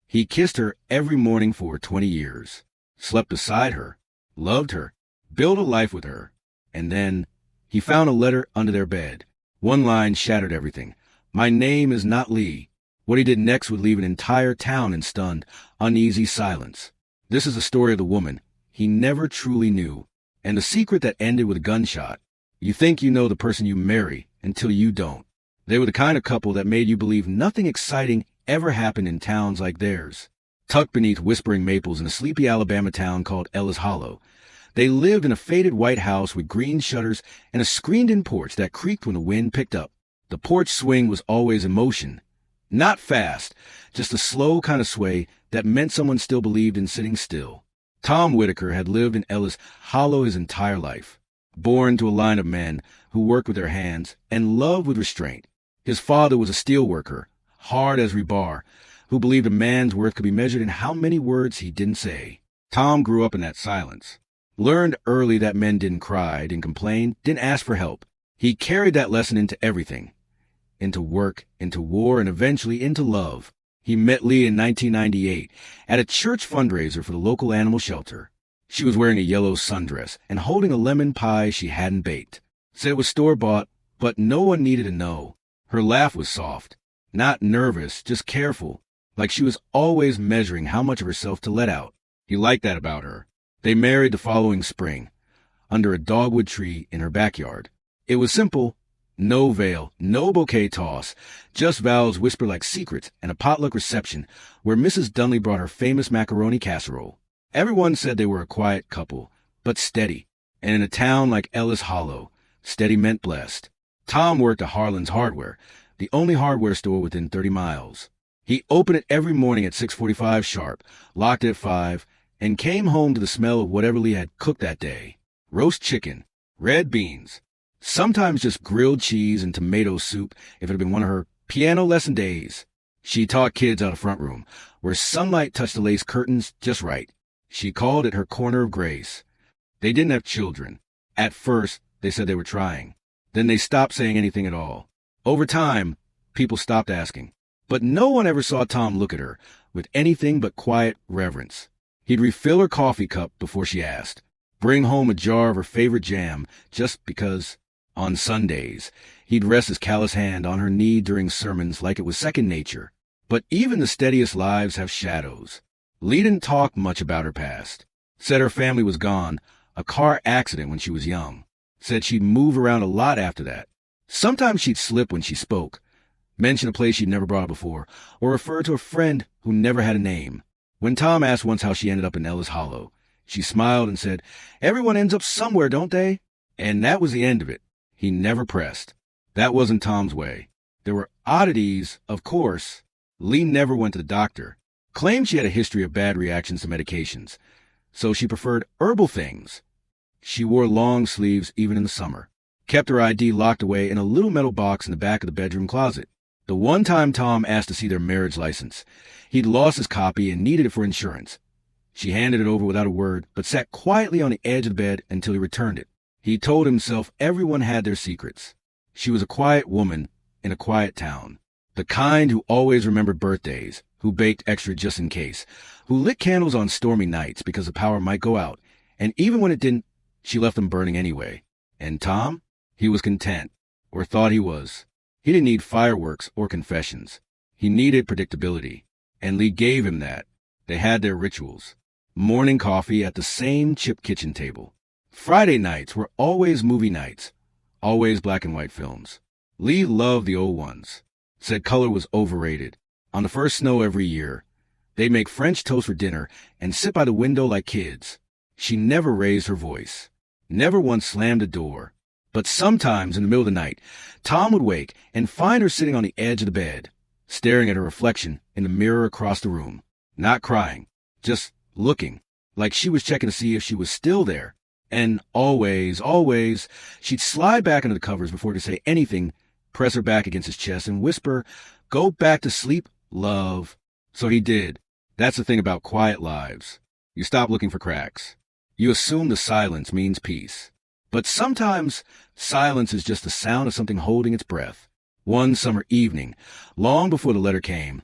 He kissed her every morning for 20 years, slept beside her, loved her, built a life with her. And then he found a letter under their bed. One line shattered everything. "My name is not Leigh." What he did next would leave an entire town in stunned, uneasy silence. This is the story of the woman he never truly knew, and the secret that ended with a gunshot. You think you know the person you marry until you don't. They were the kind of couple that made you believe nothing exciting ever happened in towns like theirs. Tucked beneath whispering maples in a sleepy Alabama town called Ellis Hollow, they lived in a faded white house with green shutters and a screened-in porch that creaked when the wind picked up. The porch swing was always in motion. Not fast, just a slow kind of sway that meant someone still believed in sitting still. Tom Whitaker had lived in Ellis Hollow his entire life, born to a line of men who worked with their hands and loved with restraint. His father was a steel worker, hard as rebar, who believed a man's worth could be measured in how many words he didn't say. Tom grew up in that silence, learned early that men didn't cry, didn't complain, didn't ask for help. He carried that lesson into everything, into work, into war, and eventually into love. He met Leigh in 1998 at a church fundraiser for the local animal shelter. She was wearing a yellow sundress and holding a lemon pie she hadn't baked. Said it was store-bought, but no one needed to know. Her laugh was soft, not nervous, just careful, like she was always measuring how much of herself to let out. He liked that about her. They married the following spring, under a dogwood tree in her backyard. It was simple. No veil, no bouquet toss, just vows whispered like secrets and a potluck reception where Mrs. Dunley brought her famous macaroni casserole. Everyone said they were a quiet couple, but steady. And in a town like Ellis Hollow, steady meant blessed. Tom worked at Harlan's Hardware, the only hardware store within 30 miles. He opened it every morning at 6:45 sharp, locked it at 5, and came home to the smell of whatever Leigh had cooked that day. Roast chicken, red beans, sometimes just grilled cheese and tomato soup if it had been one of her piano lesson days. She taught kids out of front room, where sunlight touched the lace curtains just right. She called it her corner of grace. They didn't have children. At first, they said they were trying. Then they stopped saying anything at all. Over time, people stopped asking. But no one ever saw Tom look at her with anything but quiet reverence. He'd refill her coffee cup before she asked, bring home a jar of her favorite jam just because. On Sundays, he'd rest his callous hand on her knee during sermons like it was second nature. But even the steadiest lives have shadows. Leigh didn't talk much about her past. Said her family was gone, a car accident when she was young. Said she'd move around a lot after that. Sometimes she'd slip when she spoke, mention a place she'd never brought up before, or refer to a friend who never had a name. When Tom asked once how she ended up in Ellis Hollow, she smiled and said, "Everyone ends up somewhere, don't they?" And that was the end of it. He never pressed. That wasn't Tom's way. There were oddities, of course. Leigh never went to the doctor. Claimed she had a history of bad reactions to medications, so she preferred herbal things. She wore long sleeves even in the summer. Kept her ID locked away in a little metal box in the back of the bedroom closet. The one time Tom asked to see their marriage license, he'd lost his copy and needed it for insurance. She handed it over without a word, but sat quietly on the edge of the bed until he returned it. He told himself everyone had their secrets. She was a quiet woman in a quiet town. The kind who always remembered birthdays, who baked extra just in case, who lit candles on stormy nights because the power might go out, and even when it didn't, she left them burning anyway. And Tom? He was content, or thought he was. He didn't need fireworks or confessions. He needed predictability, and Leigh gave him that. They had their rituals. Morning coffee at the same chip kitchen table. Friday nights were always movie nights, always black and white films. Leigh loved the old ones. Said color was overrated. On the first snow every year, they'd make French toast for dinner and sit by the window like kids. She never raised her voice, never once slammed a door. But sometimes in the middle of the night, Tom would wake and find her sitting on the edge of the bed, staring at her reflection in the mirror across the room. Not crying, just looking, like she was checking to see if she was still there. And always, she'd slide back into the covers before to say anything, press her back against his chest and whisper, "Go back to sleep, love." So he did. That's the thing about quiet lives. You stop looking for cracks. You assume the silence means peace. But sometimes silence is just the sound of something holding its breath. One summer evening, long before the letter came,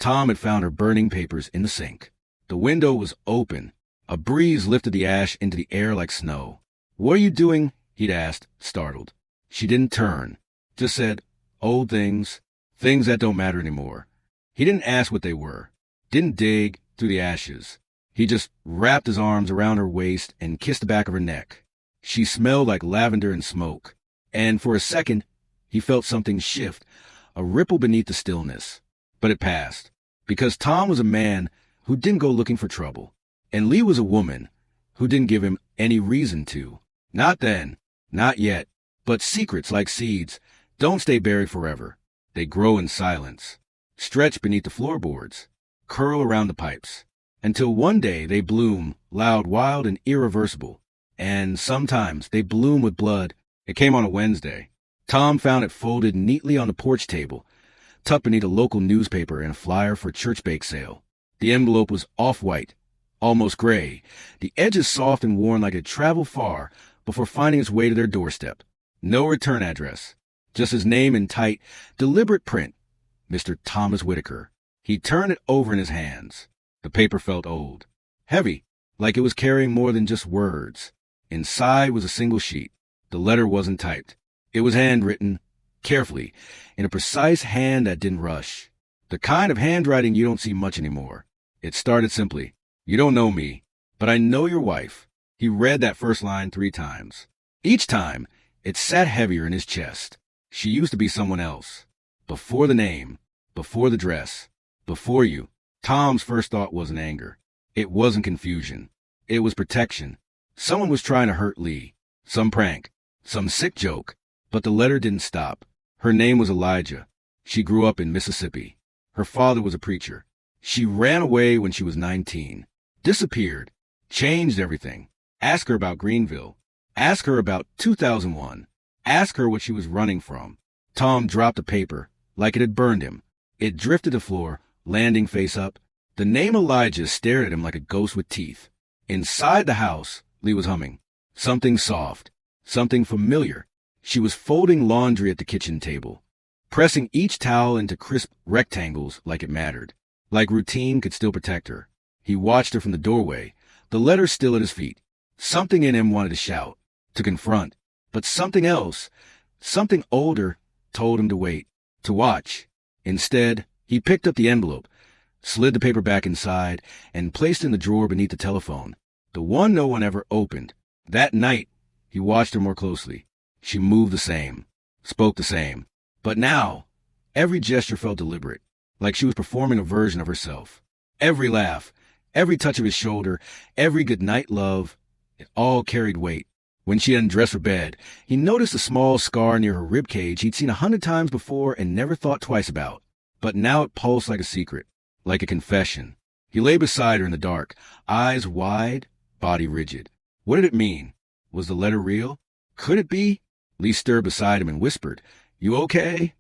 Tom had found her burning papers in the sink. The window was open. A breeze lifted the ash into the air like snow. "What are you doing?" he'd asked, startled. She didn't turn, just said, "Old things, things that don't matter anymore." He didn't ask what they were, didn't dig through the ashes. He just wrapped his arms around her waist and kissed the back of her neck. She smelled like lavender and smoke, and for a second, he felt something shift, a ripple beneath the stillness. But it passed, because Tom was a man who didn't go looking for trouble, and Leigh was a woman who didn't give him any reason to. Not then, not yet, but secrets like seeds don't stay buried forever. They grow in silence, stretch beneath the floorboards, curl around the pipes, until one day they bloom, loud, wild, and irreversible. And sometimes they bloom with blood. It came on a Wednesday. Tom found it folded neatly on the porch table, tucked beneath a local newspaper and a flyer for a church bake sale. The envelope was off-white, almost gray, the edges soft and worn like it traveled far before finding its way to their doorstep. No return address, just his name in tight, deliberate print, Mr. Thomas Whitaker. He turned it over in his hands. The paper felt old, heavy, like it was carrying more than just words. Inside was a single sheet. The letter wasn't typed. It was handwritten, carefully, in a precise hand that didn't rush. The kind of handwriting you don't see much anymore. It started simply, "You don't know me, but I know your wife." He read that first line 3 times. Each time, it sat heavier in his chest. She used to be someone else. Before the name, before the dress, before you. Tom's first thought wasn't anger. It wasn't confusion. It was protection. Someone was trying to hurt Leigh. Some prank. Some sick joke. But the letter didn't stop. Her name was Elijah. She grew up in Mississippi. Her father was a preacher. She ran away when she was 19. Disappeared. Changed everything. Ask her about Greenville. Ask her about 2001. Ask her what she was running from. Tom dropped the paper, like it had burned him. It drifted to the floor, landing face up. The name Elijah stared at him like a ghost with teeth. Inside the house, Leigh was humming. Something soft. Something familiar. She was folding laundry at the kitchen table, pressing each towel into crisp rectangles like it mattered, like routine could still protect her. He watched her from the doorway, the letter still at his feet. Something in him wanted to shout, to confront, but something else, something older, told him to wait, to watch. Instead, he picked up the envelope, slid the paper back inside, and placed it in the drawer beneath the telephone, the one no one ever opened. That night, he watched her more closely. She moved the same, spoke the same. But now, every gesture felt deliberate, like she was performing a version of herself. Every laugh, every touch of his shoulder, every goodnight love, it all carried weight. When she undressed for bed, he noticed a small scar near her ribcage he'd seen 100 times before and never thought twice about. But now it pulsed like a secret, like a confession. He lay beside her in the dark, eyes wide, body rigid. What did it mean? Was the letter real? Could it be? Leigh stirred beside him and whispered, "You okay?"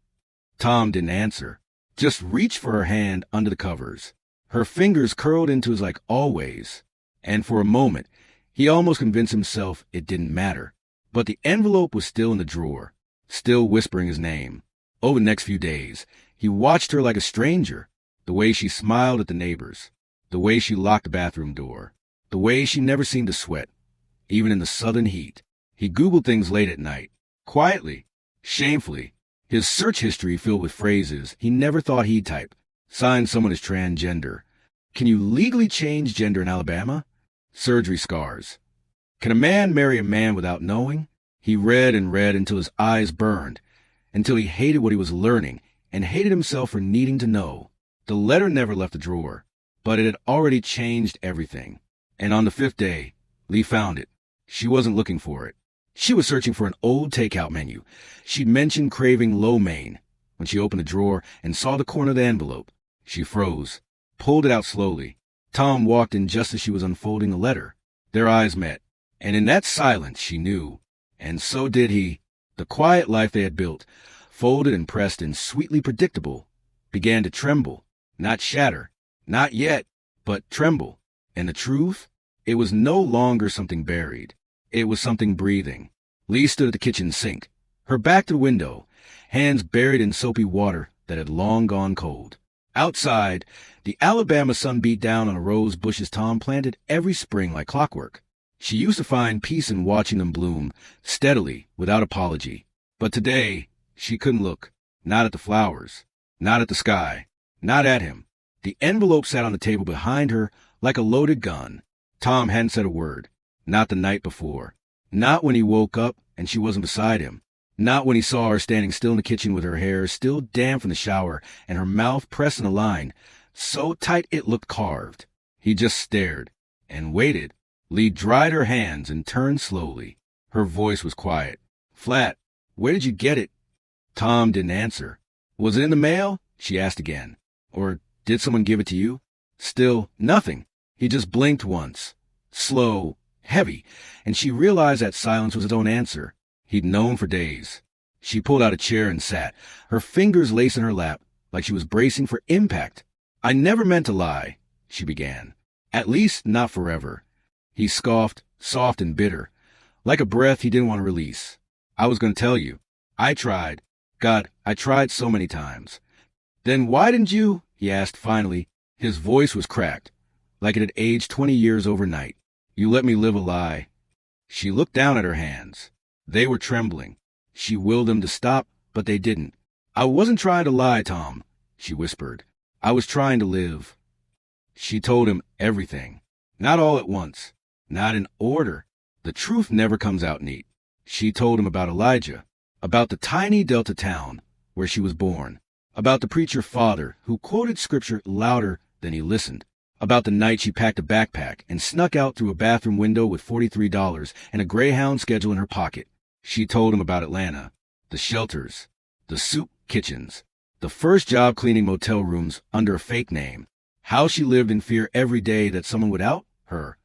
Tom didn't answer, just reached for her hand under the covers. Her fingers curled into his like always, and for a moment, he almost convinced himself it didn't matter. But the envelope was still in the drawer, still whispering his name. Over the next few days, he watched her like a stranger, the way she smiled at the neighbors, the way she locked the bathroom door, the way she never seemed to sweat, even in the southern heat. He Googled things late at night, quietly, shamefully, his search history filled with phrases he never thought he'd type. Signed someone as transgender. Can you legally change gender in Alabama? Surgery scars. Can a man marry a man without knowing? He read and read until his eyes burned, until he hated what he was learning and hated himself for needing to know. The letter never left the drawer, but it had already changed everything. And on the 5th day, Leigh found it. She wasn't looking for it. She was searching for an old takeout menu. She'd mentioned craving lo mein. When she opened the drawer and saw the corner of the envelope, she froze, pulled it out slowly. Tom walked in just as she was unfolding the letter. Their eyes met, and in that silence she knew, and so did he. The quiet life they had built, folded and pressed and sweetly predictable, began to tremble, not shatter, not yet, but tremble. And the truth? It was no longer something buried. It was something breathing. Leigh stood at the kitchen sink, her back to the window, hands buried in soapy water that had long gone cold. Outside, the Alabama sun beat down on a rose bushes Tom planted every spring like clockwork. She used to find peace in watching them bloom, steadily, without apology. But today, she couldn't look. Not at the flowers. Not at the sky. Not at him. The envelope sat on the table behind her like a loaded gun. Tom hadn't said a word. Not the night before. Not when he woke up and she wasn't beside him. Not when he saw her standing still in the kitchen with her hair still damp from the shower and her mouth pressed in a line so tight it looked carved. He just stared and waited. Leigh dried her hands and turned slowly. Her voice was quiet. Flat. Where did you get it? Tom didn't answer. Was it in the mail? She asked again. Or did someone give it to you? Still, nothing. He just blinked once. Slow, heavy, and she realized that silence was his own answer. He'd known for days. She pulled out a chair and sat, her fingers laced in her lap, like she was bracing for impact. I never meant to lie, she began. At least not forever. He scoffed, soft and bitter, like a breath he didn't want to release. I was going to tell you. I tried. God, I tried so many times. Then why didn't you? He asked finally. His voice was cracked, like it had aged 20 years overnight. You let me live a lie. She looked down at her hands. They were trembling. She willed them to stop, but they didn't. I wasn't trying to lie, Tom, she whispered. I was trying to live. She told him everything. Not all at once. Not in order. The truth never comes out neat. She told him about Elijah, about the tiny Delta town where she was born, about the preacher father who quoted scripture louder than he listened, about the night she packed a backpack and snuck out through a bathroom window with $43 and a Greyhound schedule in her pocket. She told him about Atlanta, the shelters, the soup kitchens, the first job cleaning motel rooms under a fake name, how she lived in fear every day that someone would out her,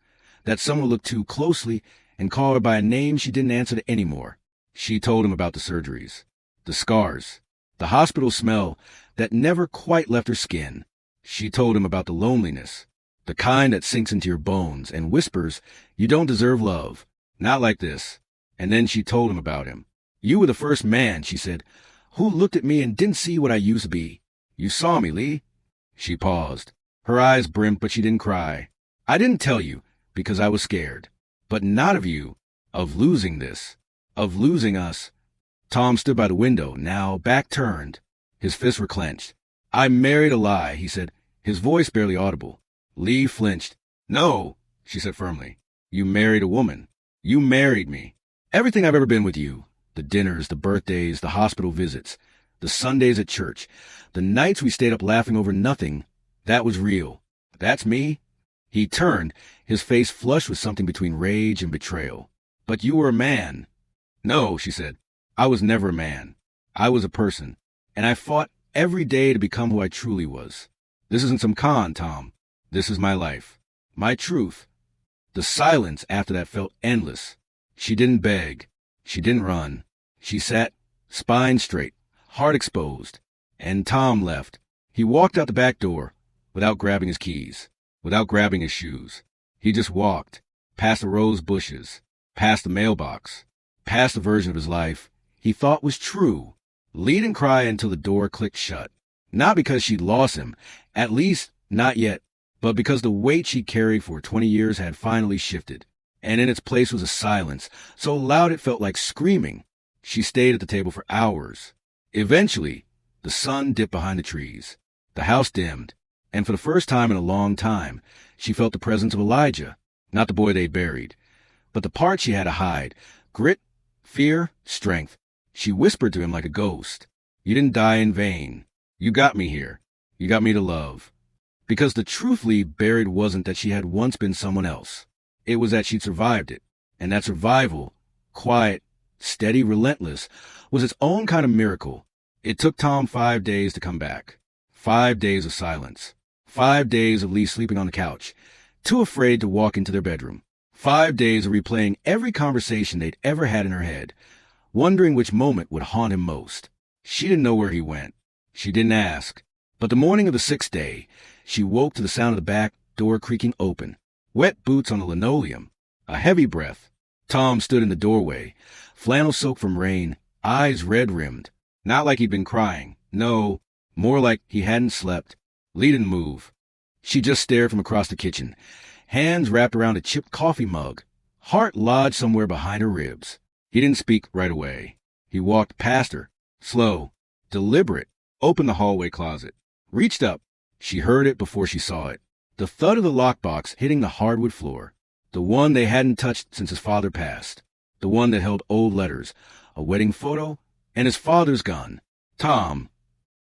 that someone would look too closely and call her by a name she didn't answer to anymore. She told him about the surgeries, the scars, the hospital smell that never quite left her skin. She told him about the loneliness, the kind that sinks into your bones and whispers, you don't deserve love, not like this. And then she told him about him. You were the first man, she said, who looked at me and didn't see what I used to be. You saw me, Leigh. She paused. Her eyes brimmed, but she didn't cry. I didn't tell you because I was scared. But not of you, of losing this, of losing us. Tom stood by the window, now back turned. His fists were clenched. I married a lie, he said, his voice barely audible. Leigh flinched. No, she said firmly. You married a woman. You married me. Everything I've ever been with you, the dinners, the birthdays, the hospital visits, the Sundays at church, the nights we stayed up laughing over nothing, that was real. That's me. He turned, his face flushed with something between rage and betrayal. But you were a man. No, she said. I was never a man. I was a person, and I fought every day to become who I truly was. This isn't some con, Tom. This is my life. My truth. The silence after that felt endless. She didn't beg. She didn't run. She sat, spine straight, heart exposed. And Tom left. He walked out the back door without grabbing his keys, without grabbing his shoes. He just walked, past the rose bushes, past the mailbox, past the version of his life he thought was true. Leigh didn't cry until the door clicked shut. Not because she'd lost him, at least not yet, but because the weight she carried for 20 years had finally shifted. And in its place was a silence, so loud it felt like screaming. She stayed at the table for hours. Eventually, the sun dipped behind the trees. The house dimmed, and for the first time in a long time, she felt the presence of Elijah, not the boy they'd buried, but the part she had to hide, grit, fear, strength. She whispered to him like a ghost. You didn't die in vain. You got me here. You got me to love. Because the truth Leigh buried wasn't that she had once been someone else. It was that she'd survived it, and that survival, quiet, steady, relentless, was its own kind of miracle. It took Tom 5 days to come back. 5 days of silence. 5 days of Leigh sleeping on the couch, too afraid to walk into their bedroom. 5 days of replaying every conversation they'd ever had in her head, wondering which moment would haunt him most. She didn't know where he went. She didn't ask. But the morning of the 6th day, she woke to the sound of the back door creaking open. Wet boots on the linoleum. A heavy breath. Tom stood in the doorway, flannel soaked from rain, eyes red-rimmed. Not like he'd been crying. No, more like he hadn't slept. Leigh didn't move. She just stared from across the kitchen, hands wrapped around a chipped coffee mug, heart lodged somewhere behind her ribs. He didn't speak right away. He walked past her, slow, deliberate, opened the hallway closet, reached up. She heard it before she saw it. The thud of the lockbox hitting the hardwood floor. The one they hadn't touched since his father passed. The one that held old letters, a wedding photo, and his father's gun. Tom.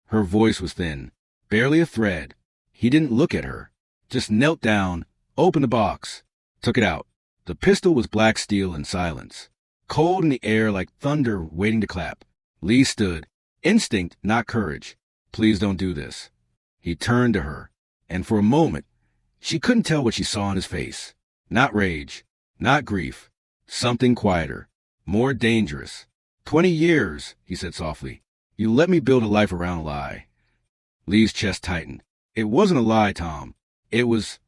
Her voice was thin, barely a thread. He didn't look at her, just knelt down, opened the box, took it out. The pistol was black steel in silence, cold in the air like thunder waiting to clap. Leigh stood, instinct, not courage. Please don't do this. He turned to her, and for a moment, she couldn't tell what she saw in his face. Not rage, not grief, something quieter, more dangerous. 20 years, he said softly. You let me build a life around a lie. Leigh's chest tightened. It wasn't a lie, Tom. It was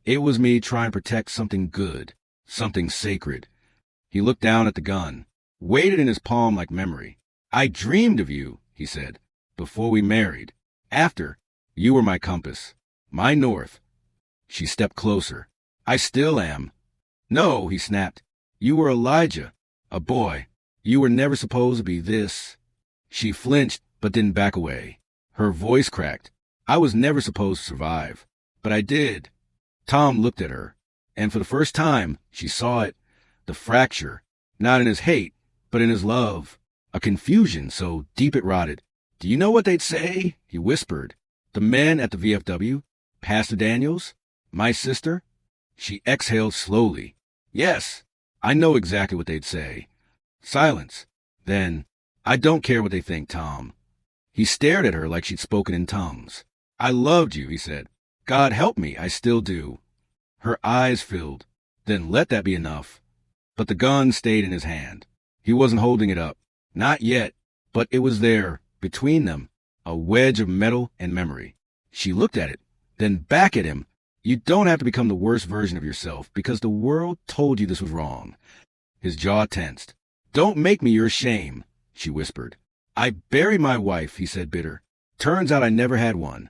me trying to protect something good, something sacred. He looked down at the gun, weighted in his palm like memory. I dreamed of you, he said, before we married. After, you were my compass, my north. She stepped closer. I still am. No, he snapped. You were Elijah, a boy. You were never supposed to be this. She flinched, but didn't back away. Her voice cracked. I was never supposed to survive, but I did. Tom looked at her, and for the first time, she saw it. The fracture, not in his hate, but in his love. A confusion so deep it rotted. Do you know what they'd say? He whispered. The men at the VFW? Pastor Daniels? My sister? She exhaled slowly. Yes, I know exactly what they'd say. Silence. Then, I don't care what they think, Tom. He stared at her like she'd spoken in tongues. I loved you, he said. God help me, I still do. Her eyes filled. Then let that be enough. But the gun stayed in his hand. He wasn't holding it up. Not yet. But it was there, between them, a wedge of metal and memory. She looked at it, then back at him. You don't have to become the worst version of yourself because the world told you this was wrong. His jaw tensed. Don't make me your shame, she whispered. I buried my wife, he said bitter. Turns out I never had one.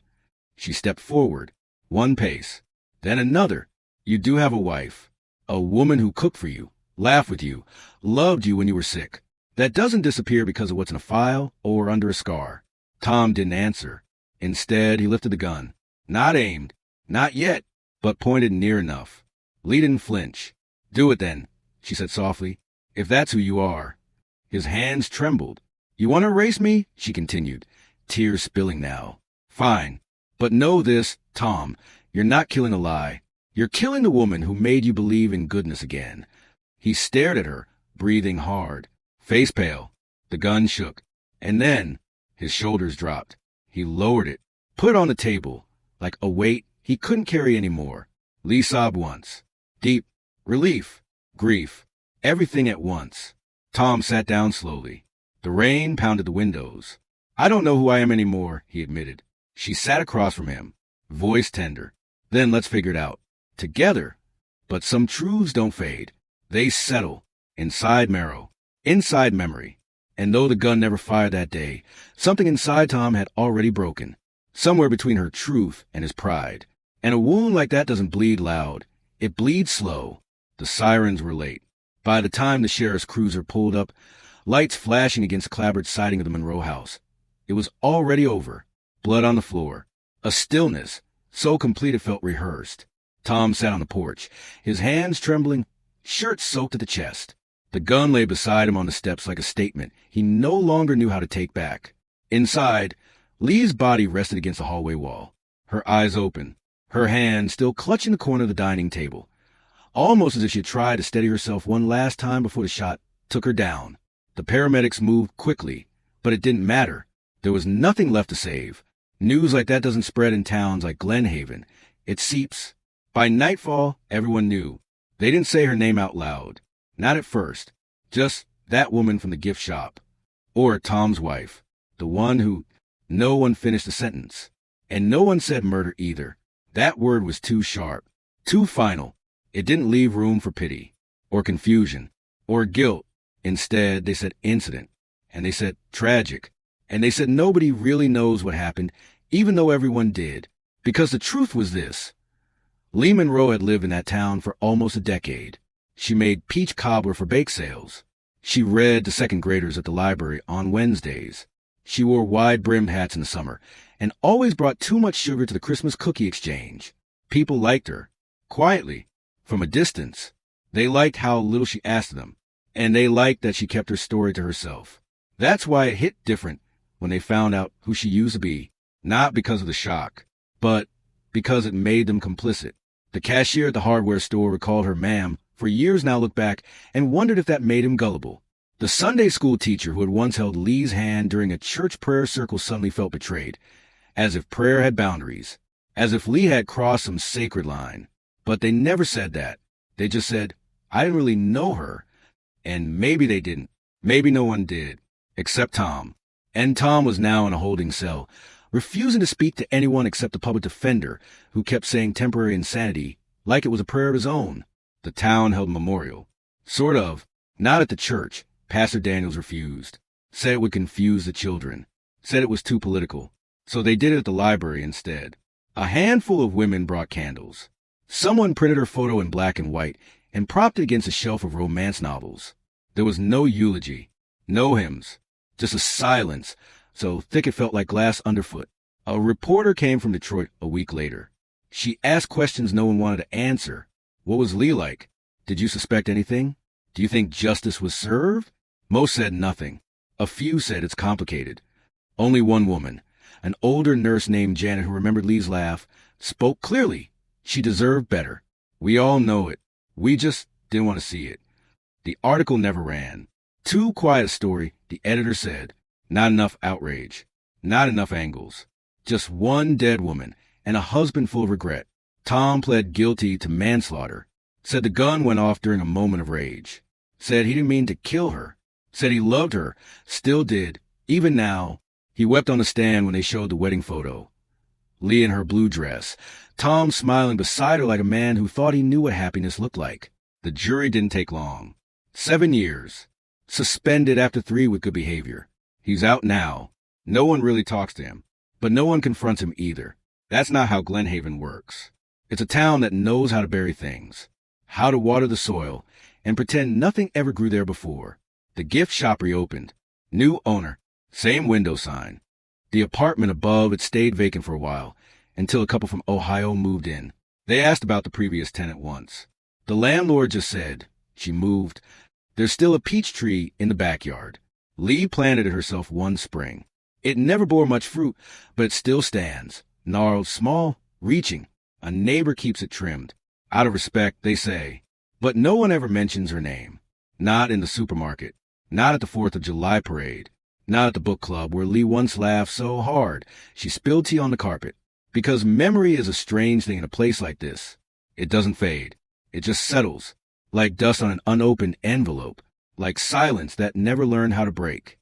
She stepped forward, one pace, then another. You do have a wife, a woman who cooked for you, laughed with you, loved you when you were sick. That doesn't disappear because of what's in a file or under a scar. Tom didn't answer. Instead, he lifted the gun. Not aimed. Not yet, but pointed near enough. Leigh didn't flinch. Do it then, she said softly, if that's who you are. His hands trembled. You want to erase me? She continued, tears spilling now. Fine. But know this, Tom, you're not killing a lie. You're killing the woman who made you believe in goodness again. He stared at her, breathing hard, face pale. The gun shook. And then, his shoulders dropped. He lowered it, put it on the table, like a weight he couldn't carry anymore. Leigh sobbed once. Deep, relief, grief, everything at once. Tom sat down slowly. The rain pounded the windows. I don't know who I am anymore, he admitted. She sat across from him, voice tender. Then let's figure it out. Together. But some truths don't fade. They settle. Inside marrow. Inside memory. And though the gun never fired that day, something inside Tom had already broken. Somewhere between her truth and his pride. And a wound like that doesn't bleed loud. It bleeds slow. The sirens were late. By the time the sheriff's cruiser pulled up, lights flashing against the clapboard siding of the Monroe house, it was already over. Blood on the floor. A stillness, so complete it felt rehearsed. Tom sat on the porch, his hands trembling, shirt soaked at the chest. The gun lay beside him on the steps like a statement he no longer knew how to take back. Inside, Leigh's body rested against the hallway wall, her eyes open, her hand still clutching the corner of the dining table, almost as if she had tried to steady herself one last time before the shot took her down. The paramedics moved quickly, but it didn't matter. There was nothing left to save. News like that doesn't spread in towns like Glen Haven. It seeps. By nightfall, everyone knew. They didn't say her name out loud. Not at first. Just that woman from the gift shop. Or Tom's wife. The one who... No one finished the sentence. And no one said murder either. That word was too sharp. Too final. It didn't leave room for pity. Or confusion. Or guilt. Instead, they said incident. And they said tragic. And they said nobody really knows what happened, even though everyone did. Because the truth was this. Leigh Monroe had lived in that town for almost a decade. She made peach cobbler for bake sales. She read to second graders at the library on Wednesdays. She wore wide-brimmed hats in the summer and always brought too much sugar to the Christmas cookie exchange. People liked her. Quietly, from a distance. They liked how little she asked them, and they liked that she kept her story to herself. That's why it hit different when they found out who she used to be, not because of the shock, but because it made them complicit. The cashier at the hardware store recalled her ma'am for years now looked back and wondered if that made him gullible. The Sunday school teacher who had once held Leigh's hand during a church prayer circle suddenly felt betrayed, as if prayer had boundaries, as if Leigh had crossed some sacred line. But they never said that. They just said, I didn't really know her. And maybe they didn't. Maybe no one did, except Tom. And Tom was now in a holding cell, refusing to speak to anyone except the public defender, who kept saying temporary insanity like it was a prayer of his own. The town held a memorial. Sort of. Not at the church. Pastor Daniels refused. Said it would confuse the children. Said it was too political. So they did it at the library instead. A handful of women brought candles. Someone printed her photo in black and white and propped it against a shelf of romance novels. There was no eulogy, no hymns, just a silence so thick it felt like glass underfoot. A reporter came from Detroit a week later. She asked questions no one wanted to answer. What was Leigh like? Did you suspect anything? Do you think justice was served? Most said nothing. A few said it's complicated. Only one woman, an older nurse named Janet who remembered Leigh's laugh, spoke clearly. She deserved better. We all know it. We just didn't want to see it. The article never ran. Too quiet a story, the editor said. Not enough outrage. Not enough angles. Just one dead woman and a husband full of regret. Tom pled guilty to manslaughter. Said the gun went off during a moment of rage. Said he didn't mean to kill her. Said he loved her. Still did. Even now. He wept on the stand when they showed the wedding photo. Leigh in her blue dress. Tom smiling beside her like a man who thought he knew what happiness looked like. The jury didn't take long. 7 years. Suspended after 3 with good behavior. He's out now. No one really talks to him. But no one confronts him either. That's not how Glen Haven works. It's a town that knows how to bury things, how to water the soil, and pretend nothing ever grew there before. The gift shop reopened. New owner. Same window sign. The apartment above it stayed vacant for a while, until a couple from Ohio moved in. They asked about the previous tenant once. The landlord just said, she moved. There's still a peach tree in the backyard. Leigh planted it herself one spring. It never bore much fruit, but it still stands. Gnarled, small, reaching. A neighbor keeps it trimmed. Out of respect, they say. But no one ever mentions her name. Not in the supermarket. Not at the 4th of July parade. Not at the book club where Leigh once laughed so hard she spilled tea on the carpet. Because memory is a strange thing in a place like this. It doesn't fade. It just settles. Like dust on an unopened envelope. Like silence that never learned how to break.